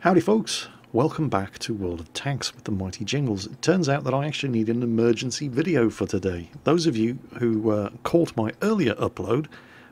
Howdy folks, welcome back to World of Tanks with the mighty Jingles. It turns out that I actually need an emergency video for today. Those of you who caught my earlier upload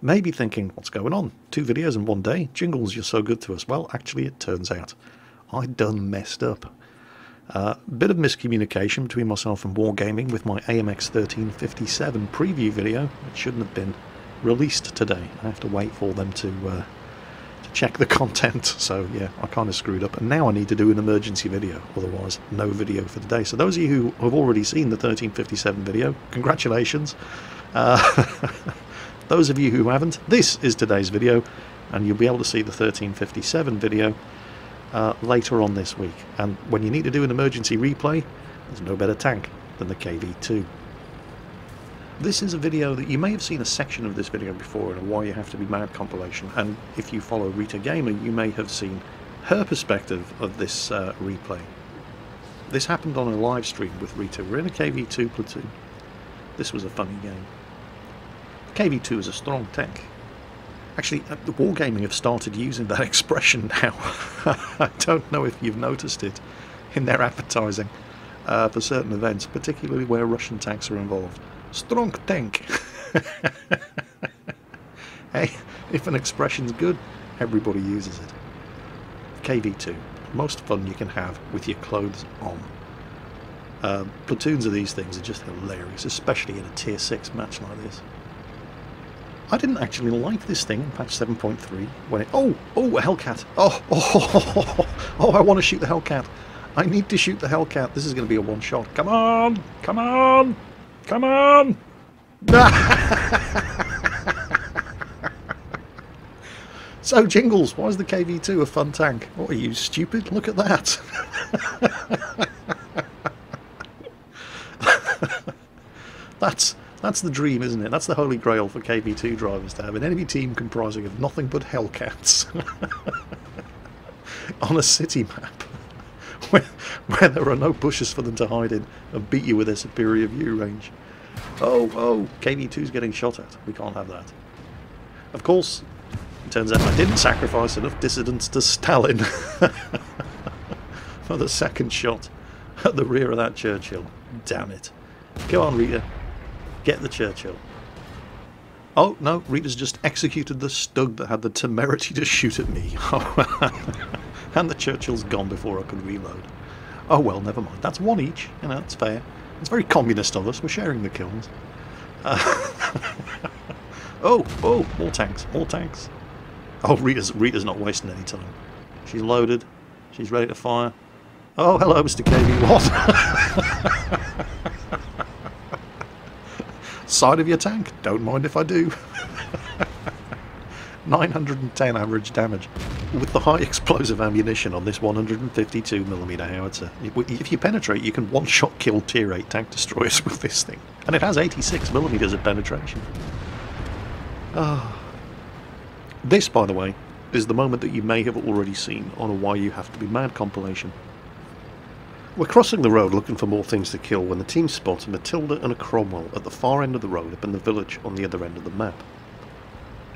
may be thinking, what's going on? 2 videos in one day? Jingles, you're so good to us. Well, actually it turns out I done messed up. Bit of miscommunication between myself and Wargaming with my AMX 1357 preview video. It shouldn't have been released today. I have to wait for them to check the content, so yeah, I kind of screwed up, and now I need to do an emergency video, otherwise no video for today. So those of you who have already seen the 1357 video, congratulations. Those of you who haven't, this is today's video, and you'll be able to see the 1357 video later on this week. And when you need to do an emergency replay, there's no better tank than the KV2. This is a video that you may have seen a section of this video before in a Why You Have to Be Mad compilation, and if you follow Rita Gamer you may have seen her perspective of this replay. This happened on a live stream with Rita. We're in a KV2 platoon. This was a funny game. KV2 is a Stronk Tenk. Actually, the Wargaming have started using that expression now. I don't know if you've noticed it in their advertising for certain events, particularly where Russian tanks are involved. Stronk Tenk. Hey, if an expression's good, everybody uses it. KV2, most fun you can have with your clothes on. Platoons of these things are just hilarious, especially in a tier 6 match like this. I didn't actually like this thing in patch 7.3 when it... Oh, a Hellcat. Oh, I want to shoot the Hellcat. I need to shoot the Hellcat. This is going to be a one-shot. Come on! Come on! Come on! So, Jingles, why is the KV2 a fun tank? What are you, stupid? Look at that! That's the dream, isn't it? That's the holy grail for KV2 drivers, to have an enemy team comprising of nothing but Hellcats on a city map where there are no bushes for them to hide in and beat you with their superior view range. Oh, KV2's getting shot at. We can't have that. Of course, it turns out I didn't sacrifice enough dissidents to Stalin for the second shot at the rear of that Churchill. Damn it. Go on, Rita. Get the Churchill. Oh, no, Rita's just executed the Stug that had the temerity to shoot at me. And the Churchill's gone before I could reload. Oh well, never mind. That's one each. You know, it's fair. It's very communist of us. We're sharing the kills. Oh, more tanks, more tanks. Oh, Rita's not wasting any time. She's loaded. She's ready to fire. Oh, hello, Mr. KV1. Side of your tank. Don't mind if I do. 910 average damage with the high explosive ammunition on this 152mm howitzer. If you penetrate, you can one-shot kill tier 8 tank destroyers with this thing, and it has 86mm of penetration. This, by the way, is the moment that you may have already seen on a Why You Have to Be Mad compilation. We're crossing the road looking for more things to kill when the team spots a Matilda and a Cromwell at the far end of the road up in the village on the other end of the map.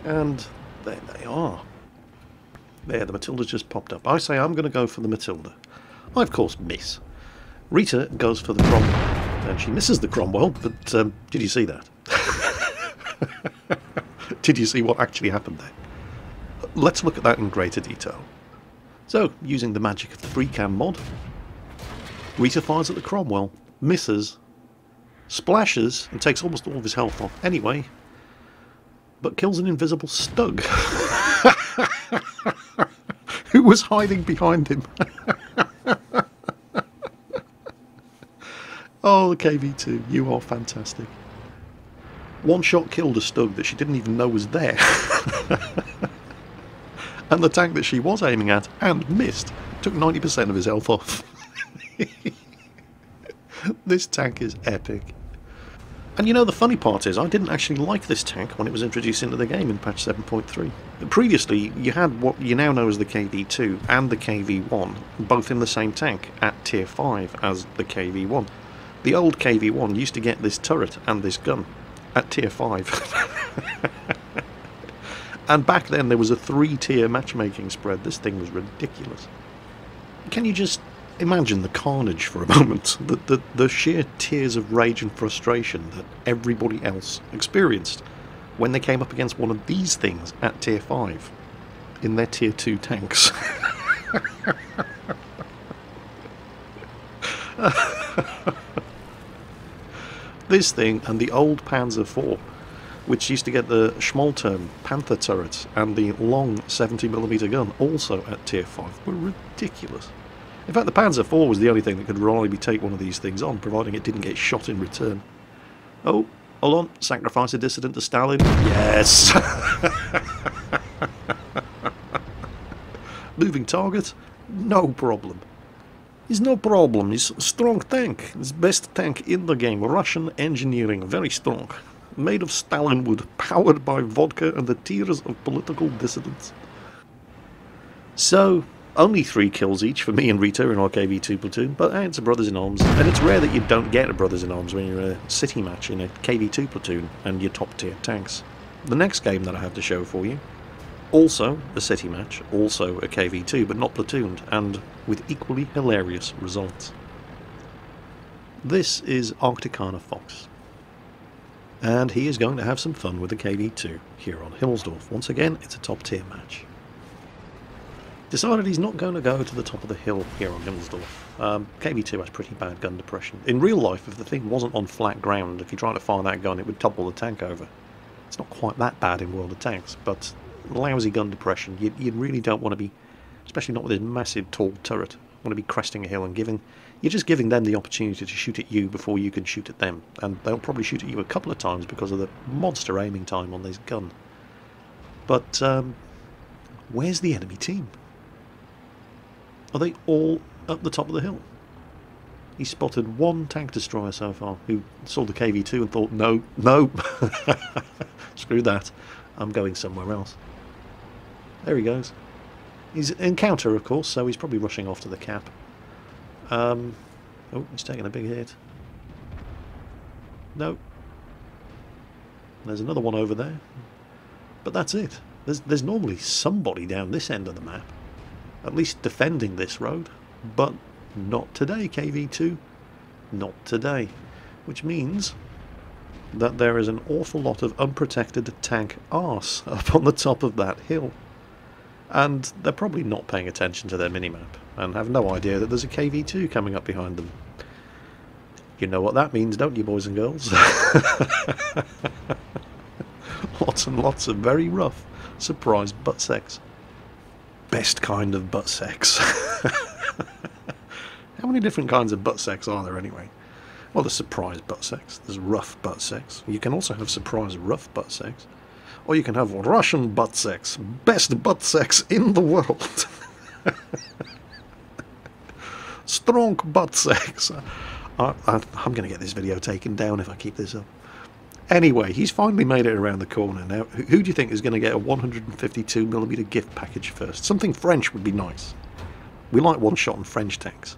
And there they are. There, the Matilda's just popped up. I say I'm going to go for the Matilda. I, of course, miss. Rita goes for the Cromwell, and she misses the Cromwell, but did you see that? Did you see what actually happened there? Let's look at that in greater detail. So, using the magic of the free cam mod, Rita fires at the Cromwell, misses, splashes, and takes almost all of his health off anyway, but kills an invisible Stug who was hiding behind him. Oh, the KV2, you are fantastic. One shot killed a Stug that she didn't even know was there. And the tank that she was aiming at and missed took 90% of his health off. This tank is epic. And you know, the funny part is I didn't actually like this tank when it was introduced into the game in patch 7.3. Previously, you had what you now know as the KV2 and the KV1, both in the same tank at tier 5 as the KV1. The old KV1 used to get this turret and this gun at tier 5. And back then there was a 3-tier matchmaking spread. This thing was ridiculous. Can you just imagine the carnage for a moment? The sheer tears of rage and frustration that everybody else experienced when they came up against one of these things at tier 5 in their tier 2 tanks. This thing and the old Panzer IV, which used to get the Schmalturm Panther turrets and the long 70mm gun, also at tier 5, were ridiculous. In fact, the Panzer IV was the only thing that could reliably take one of these things on, providing it didn't get shot in return. Oh, hold on, sacrifice a dissident to Stalin? Yes! Moving target? No problem. It's no problem, it's Stronk Tenk. It's best tank in the game. Russian engineering, very strong. Made of Stalin wood, powered by vodka and the tears of political dissidents. So, only 3 kills each for me and Rita in our KV2 platoon, but hey, it's a brothers in arms. And it's rare that you don't get a brothers in arms when you're in a city match in a KV2 platoon and your top tier tanks. The next game that I have to show for you, also a city match, also a KV2, but not platooned, and with equally hilarious results. This is Arcticana Fox, and he is going to have some fun with the KV2 here on Hillsdorf. Once again, it's a top tier match. Decided he's not going to go to the top of the hill here on Hillsdorf. KV2 has pretty bad gun depression. In real life, if the thing wasn't on flat ground, if you tried to fire that gun, it would topple the tank over. It's not quite that bad in World of Tanks, but lousy gun depression. You really don't want to be, especially not with this massive tall turret, want to be cresting a hill and you're just giving them the opportunity to shoot at you before you can shoot at them. And they'll probably shoot at you a couple of times because of the monster aiming time on this gun. But where's the enemy team? Are they all up the top of the hill? He spotted 1 tank destroyer so far, who saw the KV2 and thought, no, no, screw that, I'm going somewhere else. There he goes. He's in counter, of course, so he's probably rushing off to the cap. Oh, he's taking a big hit. No. There's another one over there. But that's it. There's normally somebody down this end of the map, at least defending this road, but not today, KV2. Not today. Which means that there is an awful lot of unprotected tank arse up on the top of that hill. And they're probably not paying attention to their minimap and have no idea that there's a KV2 coming up behind them. You know what that means, don't you, boys and girls? Lots and lots of very rough surprise butt sex. Best kind of butt sex. How many different kinds of butt sex are there anyway? Well, there's surprise butt sex, there's rough butt sex. You can also have surprise rough butt sex. Or you can have Russian butt sex. Best butt sex in the world. Strong butt sex. I'm going to get this video taken down if I keep this up. Anyway, he's finally made it around the corner. Now, who do you think is going to get a 152mm gift package first? Something French would be nice. We like one-shot on French tanks.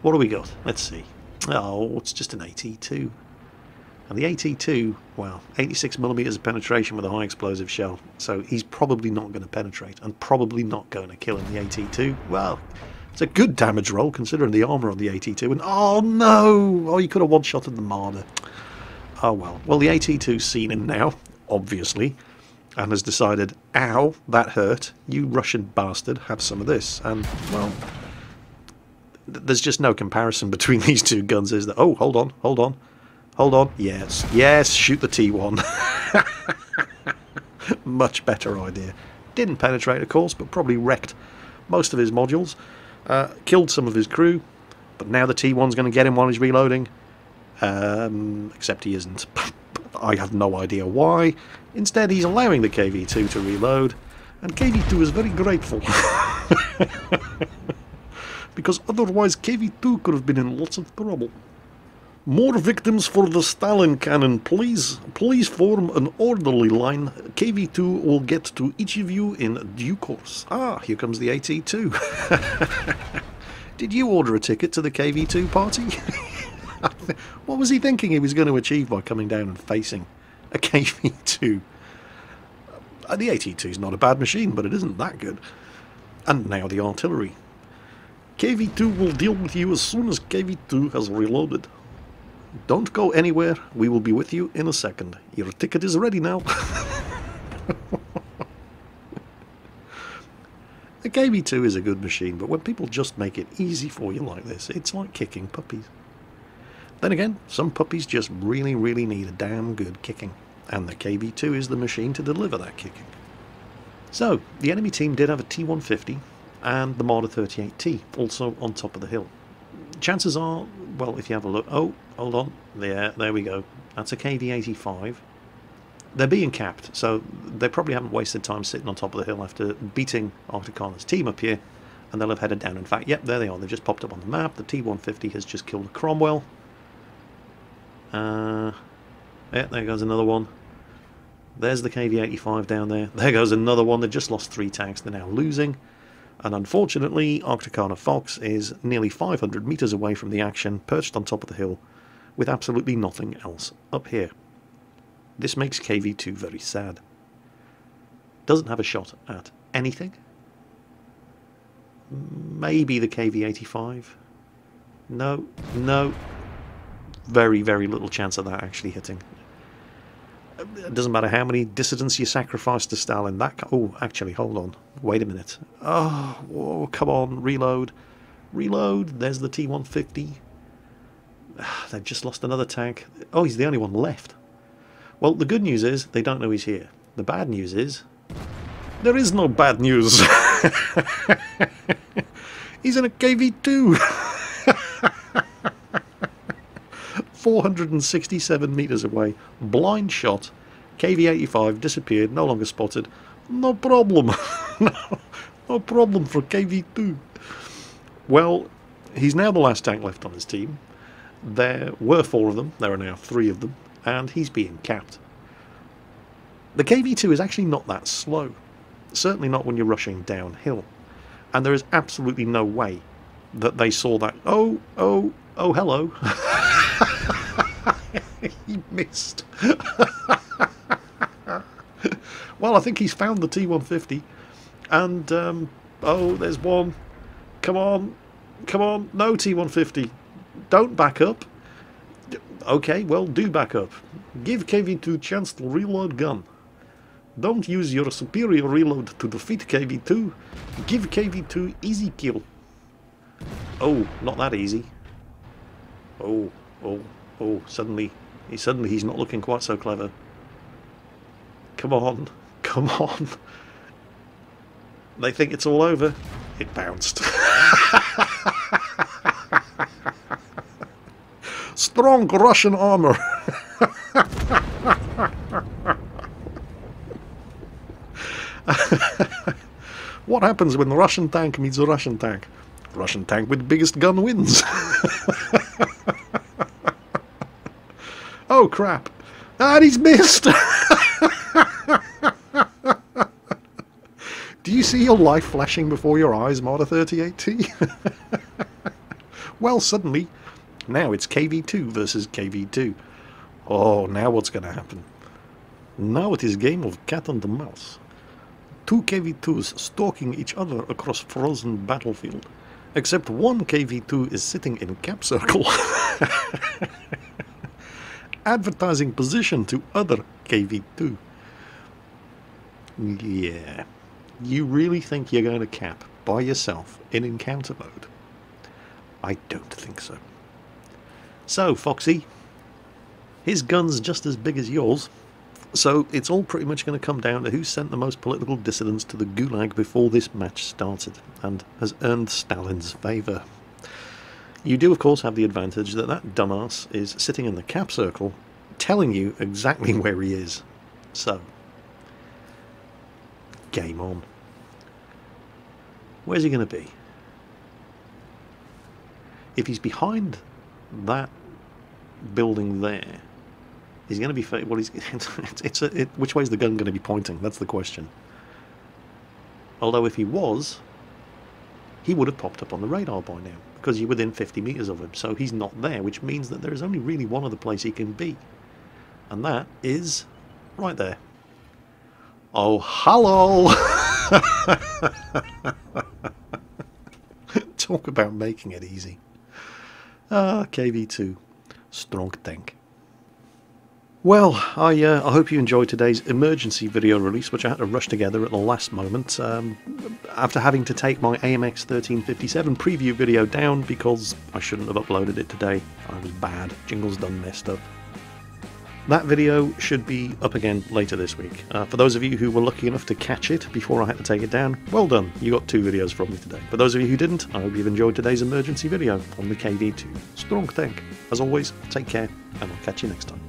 What do we got? Let's see. Oh, it's just an AT2. And the AT2, well, 86mm of penetration with a high explosive shell. So he's probably not going to penetrate and probably not going to kill in the AT2. Well, it's a good damage roll considering the armour on the AT2. And oh no! Oh, you could have one-shotted the Marder. Oh well. Well, the AT2's seen him now, obviously, and has decided, ow, that hurt. You Russian bastard, have some of this. And, well, there's just no comparison between these two guns, is there? Oh, hold on, hold on. Hold on. Yes. Yes, shoot the T1. Much better idea. Didn't penetrate, of course, but probably wrecked most of his modules. Killed some of his crew. But now the T1's going to get him while he's reloading. Except he isn't. I have no idea why. Instead, he's allowing the KV2 to reload. And KV2 is very grateful. Because otherwise KV2 could have been in lots of trouble. More victims for the Stalin cannon, please. Please form an orderly line. KV2 will get to each of you in due course. Ah, here comes the AT2. Did you order a ticket to the KV2 party? What was he thinking he was going to achieve by coming down and facing a KV2? The AT2 is not a bad machine, but it isn't that good. And now the artillery. KV2 will deal with you as soon as KV2 has reloaded. Don't go anywhere, we will be with you in a second. Your ticket is ready now. The KV2 is a good machine, but when people just make it easy for you like this, it's like kicking puppies. Then again, some puppies just really, really need a damn good kicking, and the KV2 is the machine to deliver that kicking. So, the enemy team did have a T150 and the Marder 38T, also on top of the hill. Chances are, well, if you have a look... Oh, hold on. There we go. That's a KV85. They're being capped, so they probably haven't wasted time sitting on top of the hill after beating Arcticana's team up here, and they'll have headed down. In fact, yep, there they are. They've just popped up on the map. The T150 has just killed a Cromwell. Yeah, there goes another one. There's the KV85 down there. There goes another one. They've just lost 3 tanks. They're now losing. And unfortunately, Arcticana Fox is nearly 500 metres away from the action, perched on top of the hill, with absolutely nothing else up here. This makes KV2 very sad. Doesn't have a shot at anything. Maybe the KV85. No. Very, very little chance of that actually hitting. It doesn't matter how many dissidents you sacrifice to Stalin. Oh, actually, hold on. Wait a minute. Oh, whoa, come on. Reload. Reload. There's the T150. They've just lost another tank. Oh, he's the only one left. Well, the good news is they don't know he's here. The bad news is there is no bad news. He's in a KV2. 467 metres away. Blind shot. KV85 disappeared. No longer spotted. No problem. No problem for KV2. Well, he's now the last tank left on his team. There were 4 of them. There are now 3 of them. And he's being capped. The KV2 is actually not that slow. Certainly not when you're rushing downhill. And there is absolutely no way that they saw that. Oh, hello. He missed. Well, I think he's found the T150. And, oh, there's one. Come on. No T150. Don't back up. Okay, well, do back up. Give KV2 a chance to reload gun. Don't use your superior reload to defeat KV2. Give KV2 easy kill. Oh, not that easy. Oh, suddenly he's not looking quite so clever. Come on. They think it's all over. It bounced. Strong Russian armor. What happens when the Russian tank meets a Russian tank? Russian tank with the biggest gun wins. Oh crap. And he's missed. Do you see your life flashing before your eyes, Marder 38T? Well, suddenly, now it's KV2 versus KV2. Oh, now what's going to happen? Now it is a game of cat and mouse. 2 KV2s stalking each other across frozen battlefield. Except one KV2 is sitting in cap circle. Advertising position to other KV2. Yeah. You really think you're going to cap by yourself in encounter mode? I don't think so. So, Foxy, his gun's just as big as yours, so it's all pretty much going to come down to who sent the most political dissidents to the Gulag before this match started, and has earned Stalin's favour. You do, of course, have the advantage that that dumbass is sitting in the cap circle, telling you exactly where he is. So, game on. Where's he going to be? If he's behind that building there, he's going to be... Well, which way is the gun going to be pointing? That's the question. Although if he was, he would have popped up on the radar by now, because you're within 50 metres of him, so he's not there, which means that there is only really one other place he can be. And that is right there. Oh, hello! Talk about making it easy. KV2, Stronk Tenk. Well, I hope you enjoyed today's emergency video release, which I had to rush together at the last moment, after having to take my AMX 1357 preview video down because I shouldn't have uploaded it today. I was bad. Jingle's done messed up. That video should be up again later this week. For those of you who were lucky enough to catch it before I had to take it down, well done, you got 2 videos from me today. For those of you who didn't, I hope you've enjoyed today's emergency video on the KV2 Stronk Tenk. As always, take care, and I'll catch you next time.